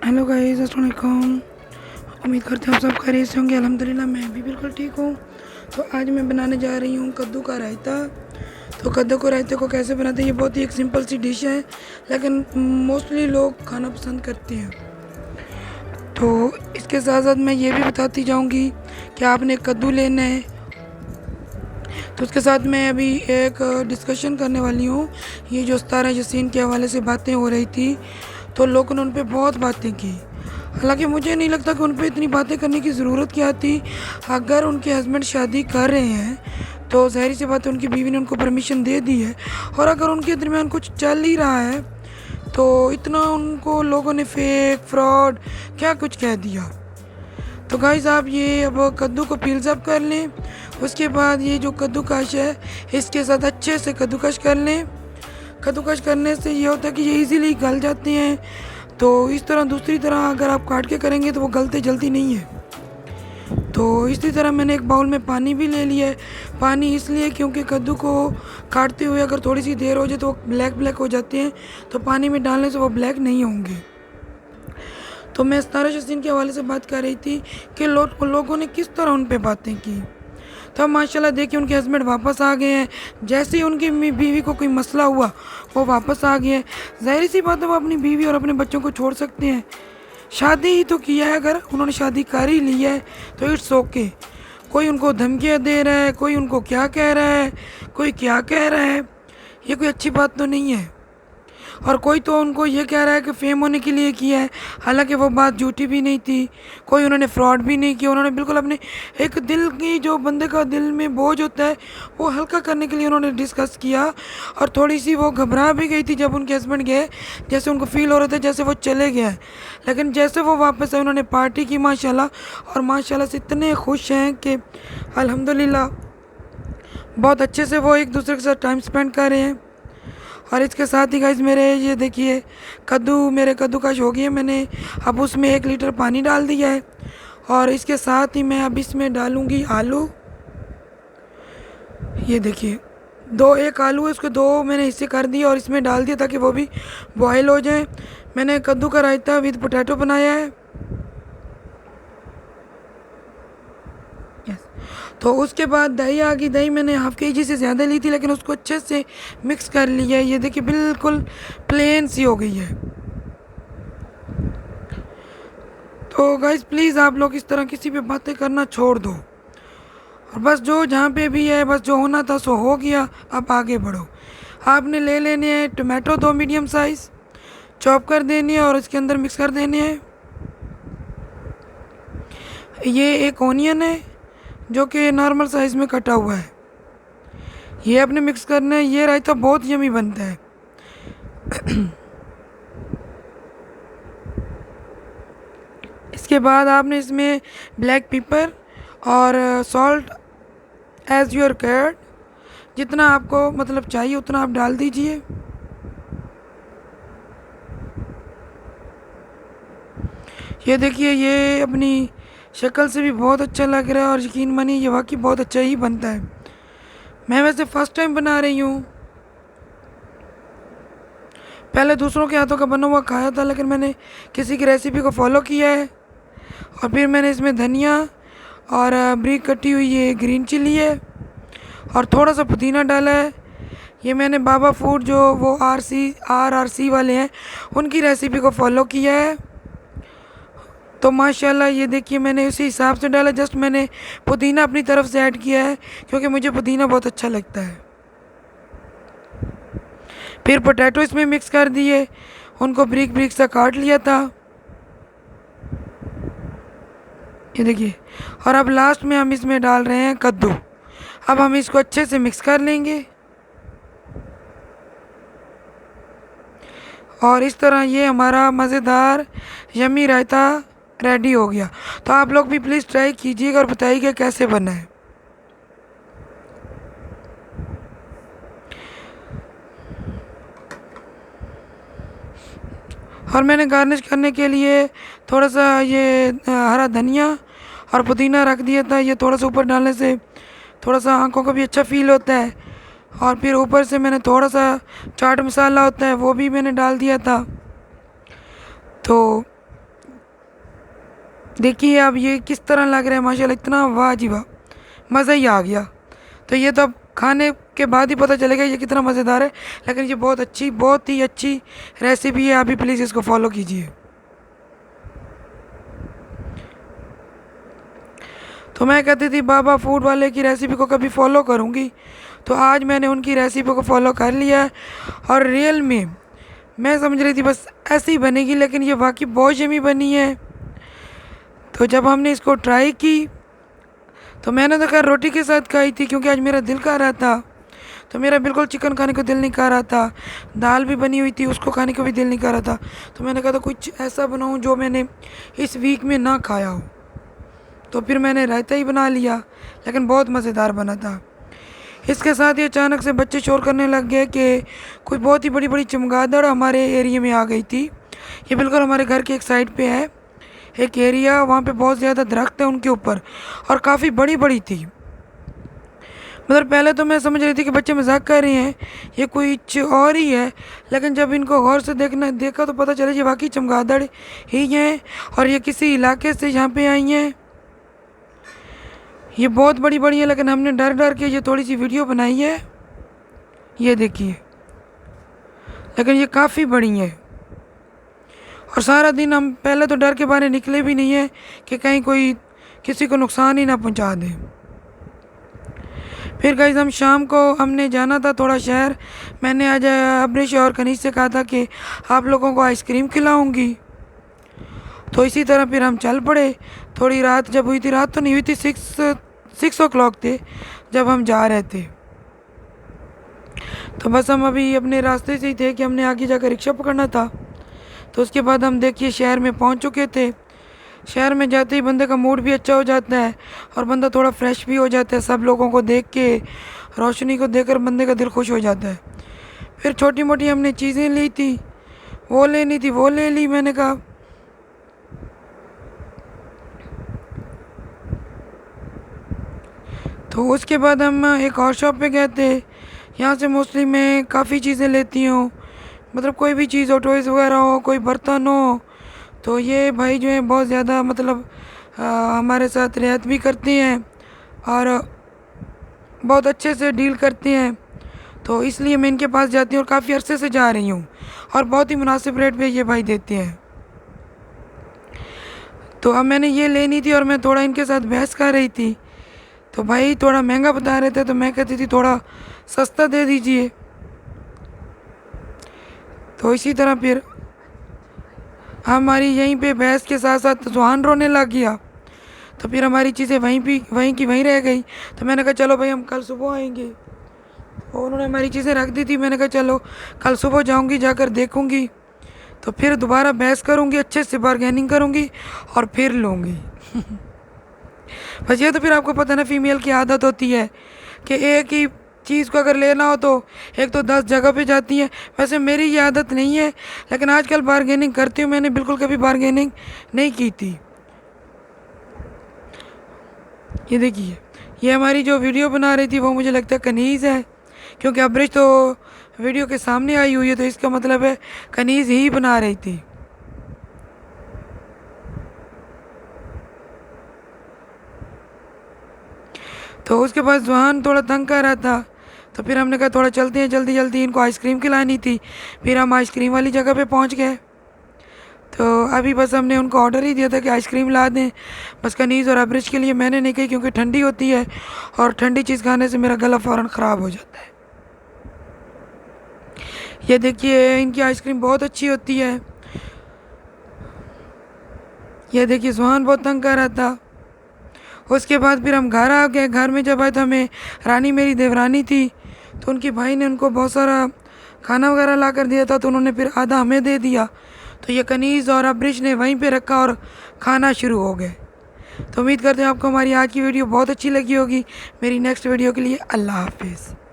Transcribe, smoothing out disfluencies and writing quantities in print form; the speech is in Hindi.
हेलो गाइस, अस्सलाम वालेकुम। उम्मीद करते हैं आप सब खैरियत से होंगे। अल्हम्दुलिल्लाह मैं भी बिल्कुल ठीक हूँ। तो आज मैं बनाने जा रही हूँ कद्दू का रायता। तो कद्दू को रायते को कैसे बनाते हैं, ये बहुत ही एक सिंपल सी डिश है, लेकिन मोस्टली लोग खाना पसंद करते हैं। तो इसके साथ साथ मैं ये भी बताती जाऊँगी कि आपने कद्दू लेना है। तो उसके साथ मैं अभी एक डिस्कशन करने वाली हूँ। ये जो सितारा यासीन के हवाले से बातें हो रही थी, तो लोगों ने उन पर बहुत बातें की। हालांकि मुझे नहीं लगता कि उन पर इतनी बातें करने की ज़रूरत क्या थी। अगर उनके हस्बैंड शादी कर रहे हैं तो ज़ाहिर सी बात है उनकी बीवी ने उनको परमिशन दे दी है, और अगर उनके दरमियान कुछ चल ही रहा है तो इतना उनको लोगों ने फेक फ्रॉड क्या कुछ कह दिया। तो गाइस आप ये अब कद्दू को पील्स अप कर लें। उसके बाद ये जो कद्दूकश है इसके साथ अच्छे से कद्दूकश कर लें। कद्दूकश करने से ये होता है कि ये इजीली गल जाते हैं। तो इस तरह दूसरी तरह अगर आप काट के करेंगे तो वो गलते जल्दी नहीं है। तो इसी तरह मैंने एक बाउल में पानी भी ले लिया है। पानी इसलिए क्योंकि कद्दू को काटते हुए अगर थोड़ी सी देर हो जाए तो वो ब्लैक ब्लैक हो जाते हैं, तो पानी में डालने से वो ब्लैक नहीं होंगे। तो मैं सितारा यासीन के हवाले से बात कर रही थी कि लोगों ने किस तरह उन पे बातें की। तब माशाल्लाह देखिए उनके हस्बैंड वापस आ गए हैं। जैसे ही उनकी बीवी को कोई मसला हुआ वो वापस आ गए हैं। ज़ाहिर सी बात है वो अपनी बीवी और अपने बच्चों को छोड़ सकते हैं। शादी ही तो किया है, अगर उन्होंने शादी कर ही ली है तो इट्स ओके। कोई उनको धमकियाँ दे रहा है, कोई उनको क्या कह रहा है, कोई क्या कह रहा है, ये कोई अच्छी बात तो नहीं है। और कोई तो उनको ये कह रहा है कि फेम होने के लिए किया है, हालांकि वो बात झूठी भी नहीं थी। कोई उन्होंने फ्रॉड भी नहीं किया। उन्होंने बिल्कुल अपने एक दिल की, जो बंदे का दिल में बोझ होता है वो हल्का करने के लिए उन्होंने डिस्कस किया। और थोड़ी सी वो घबरा भी गई थी जब उनके हस्बैंड गए, जैसे उनको फील हो रहा था जैसे वो चले गए हैं। लेकिन जैसे वो वापस आए उन्होंने पार्टी की माशाल्लाह, और माशाल्लाह से इतने खुश हैं कि अल्हम्दुलिल्लाह बहुत अच्छे से वो एक दूसरे के साथ टाइम स्पेंड कर रहे हैं। और इसके साथ ही गाइस मेरे ये देखिए मेरे कद्दूकश हो गई है। मैंने अब उसमें 1 लीटर पानी डाल दिया है, और इसके साथ ही मैं अब इसमें डालूँगी आलू। ये देखिए एक आलू है, उसको 2 मैंने हिस्से कर दिए और इसमें डाल दिया ताकि वो भी बॉयल हो जाए। मैंने कद्दू का रायता विद पोटैटो बनाया है। यस। तो उसके बाद दही आ गई। दही मैंने हाफ़ के जी से ज़्यादा ली थी, लेकिन उसको अच्छे से मिक्स कर लिया है। ये देखिए बिल्कुल प्लेन सी हो गई है। तो गाइस प्लीज़ आप लोग इस तरह किसी पे बातें करना छोड़ दो, और बस जो जहाँ पे भी है बस जो होना था सो हो गया। अब आगे बढ़ो। आपने ले लेने हैं टमाटो 2 मीडियम साइज़, चॉप कर देने हैं और इसके अंदर मिक्स कर देने हैं। ये एक ऑनियन है जो कि नॉर्मल साइज़ में कटा हुआ है, ये आपने मिक्स करना है। ये रायता बहुत यमी बनता है। इसके बाद आपने इसमें ब्लैक पेपर और सॉल्ट एज़ योर केयर, जितना आपको मतलब चाहिए उतना आप डाल दीजिए। ये देखिए ये अपनी शक्ल से भी बहुत अच्छा लग रहा है, और यकीन मानिए ये वाकई बहुत अच्छा ही बनता है। मैं वैसे फ़र्स्ट टाइम बना रही हूँ, पहले दूसरों के हाथों का बना हुआ खाया था, लेकिन मैंने किसी की रेसिपी को फॉलो किया है। और फिर मैंने इसमें धनिया और बारीक कटी हुई ये ग्रीन चिली है और थोड़ा सा पुदीना डाला है। ये मैंने बाबा फूड जो वो RRC वाले हैं उनकी रेसिपी को फॉलो किया है। तो माशाल्लाह ये देखिए मैंने उसी हिसाब से डाला। जस्ट मैंने पुदीना अपनी तरफ से ऐड किया है क्योंकि मुझे पुदीना बहुत अच्छा लगता है। फिर पोटैटो इसमें मिक्स कर दिए, उनको ब्रिक ब्रिक सा काट लिया था। ये देखिए, और अब लास्ट में हम इसमें डाल रहे हैं कद्दू। अब हम इसको अच्छे से मिक्स कर लेंगे, और इस तरह ये हमारा मज़ेदार यमी रायता रेडी हो गया। तो आप लोग भी प्लीज़ ट्राई कीजिएगा और बताइएगा कैसे बना है। और मैंने गार्निश करने के लिए थोड़ा सा ये हरा धनिया और पुदीना रख दिया था। ये थोड़ा सा ऊपर डालने से थोड़ा सा आँखों को भी अच्छा फील होता है। और फिर ऊपर से मैंने थोड़ा सा चाट मसाला होता है वो भी मैंने डाल दिया था। तो देखिए अब ये किस तरह लग रहा है माशाल्लाह, इतना वाह जी वाह, मज़ा ही आ गया। तो ये तो अब खाने के बाद ही पता चलेगा ये कितना मज़ेदार है, लेकिन ये बहुत ही अच्छी रेसिपी है। आप भी प्लीज़ इसको फॉलो कीजिए। तो मैं कहती थी बाबा फूड वाले की रेसिपी को कभी फॉलो करूँगी, तो आज मैंने उनकी रेसिपी को फॉलो कर लिया है। और रियल में मैं समझ रही थी बस ऐसे ही बनेगी, लेकिन ये वाकई बहुत यमी बनी है। तो जब हमने इसको ट्राई की तो मैंने तो खैर रोटी के साथ खाई थी, क्योंकि आज मेरा दिल कर रहा था। तो मेरा बिल्कुल चिकन खाने को दिल नहीं कर रहा था, दाल भी बनी हुई थी उसको खाने को भी दिल नहीं कर रहा था। तो मैंने कहा था कुछ ऐसा बनाऊँ जो मैंने इस वीक में ना खाया हो। तो फिर मैंने रायता ही बना लिया, लेकिन बहुत मज़ेदार बना था। इसके साथ ही अचानक से बच्चे शोर करने लग गए कि कोई बहुत ही बड़ी बड़ी चमगादड़ हमारे एरिया में आ गई थी। ये बिल्कुल हमारे घर के एक साइड पे है एक एरिया, वहाँ पे बहुत ज़्यादा दरख्त है उनके ऊपर, और काफ़ी बड़ी बड़ी थी। मतलब पहले तो मैं समझ रही थी कि बच्चे मजाक कर रहे हैं, ये कुछ और ही है, लेकिन जब इनको गौर से देखा तो पता चला ये वाकई चमगादड़ ही हैं, और ये किसी इलाके से यहाँ पे आई हैं। ये बहुत बड़ी बड़ी है, लेकिन हमने डर डर के ये थोड़ी सी वीडियो बनाई है, ये देखिए। लेकिन ये काफ़ी बड़ी है, और सारा दिन हम पहले तो डर के बारे निकले भी नहीं है कि कहीं कोई किसी को नुकसान ही ना पहुंचा दे। फिर गाइस हम शाम को हमने जाना था थोड़ा शहर। मैंने आज अब्रिश और कनीज से कहा था कि आप लोगों को आइसक्रीम खिलाऊंगी, तो इसी तरह फिर हम चल पड़े। थोड़ी रात जब हुई थी, रात तो नहीं हुई थी, 6 o'clock थे जब हम जा रहे थे। तो बस हम अभी अपने रास्ते से ही थे कि हमने आगे जाकर रिक्शा पकड़ना था। तो उसके बाद हम देखिए शहर में पहुंच चुके थे। शहर में जाते ही बंदे का मूड भी अच्छा हो जाता है, और बंदा थोड़ा फ्रेश भी हो जाता है। सब लोगों को देख के, रोशनी को देखकर बंदे का दिल खुश हो जाता है। फिर छोटी मोटी हमने चीज़ें ली थी, वो लेनी थी वो ले ली। मैंने कहा तो उसके बाद हम एक और शॉप पे गए थे। यहाँ से मोस्टली मैं काफ़ी चीज़ें लेती हूँ, मतलब कोई भी चीज़ हो, टॉयज़ वगैरह हो, कोई बर्तन हो। तो ये भाई जो है बहुत ज़्यादा मतलब हमारे साथ रियायत भी करती हैं, और बहुत अच्छे से डील करती हैं। तो इसलिए मैं इनके पास जाती हूँ, और काफ़ी अरसे से जा रही हूँ, और बहुत ही मुनासिब रेट पे ये भाई देते हैं। तो अब मैंने ये लेनी थी, और मैं थोड़ा इनके साथ बहस कर रही थी। तो भाई थोड़ा महंगा बता रहे थे, तो मैं कहती थी थोड़ा सस्ता दे दीजिए। तो इसी तरह फिर हमारी यहीं पे बहस के साथ साथ सुहान रोने लग गया। तो फिर हमारी चीज़ें वहीं की वहीं रह गई। तो मैंने कहा चलो भाई हम कल सुबह आएंगे, और उन्होंने हमारी चीज़ें रख दी थी। मैंने कहा चलो कल सुबह जाऊंगी, जाकर देखूंगी, तो फिर दोबारा बहस करूंगी, अच्छे से बार्गेनिंग करूंगी, और फिर लूँगी। बस ये तो फिर आपको पता ना, फीमेल की आदत होती है कि एक ही चीज़ को अगर लेना हो तो एक तो 10 जगह पे जाती है। वैसे मेरी ये आदत नहीं है, लेकिन आजकल बार्गेनिंग करती हूँ। मैंने बिल्कुल कभी बार्गेनिंग नहीं की थी। ये देखिए, ये हमारी जो वीडियो बना रही थी वो मुझे लगता है कनीज़ है, क्योंकि अब्रिश तो वीडियो के सामने आई हुई है, तो इसका मतलब है कनीज़ ही बना रही थी। तो उसके बाद जुहान थोड़ा तंग कर रहा था, तो फिर हमने कहा थोड़ा चलते हैं, जल्दी जल्दी इनको आइसक्रीम खिलानी थी। फिर हम आइसक्रीम वाली जगह पे पहुंच गए। तो अभी बस हमने उनको ऑर्डर ही दिया था कि आइसक्रीम ला दें, बस कनीज़ और अब्रिश के लिए। मैंने नहीं कही क्योंकि ठंडी होती है, और ठंडी चीज़ खाने से मेरा गला फ़ौरन ख़राब हो जाता है। ये देखिए इनकी आइसक्रीम बहुत अच्छी होती है। ये देखिए सुहान बहुत तंग कर रहा था। उसके बाद फिर हम घर आ गए। घर में जब आए तो हमें रानी, मेरी देवरानी थी, तो उनके भाई ने उनको बहुत सारा खाना वगैरह ला कर दिया था, तो उन्होंने फिर आधा हमें दे दिया। तो ये कनीज़ और अब्रिश ने वहीं पे रखा और खाना शुरू हो गए। तो उम्मीद करते हैं आपको हमारी आज की वीडियो बहुत अच्छी लगी होगी। मेरी नेक्स्ट वीडियो के लिए अल्लाह हाफिज़।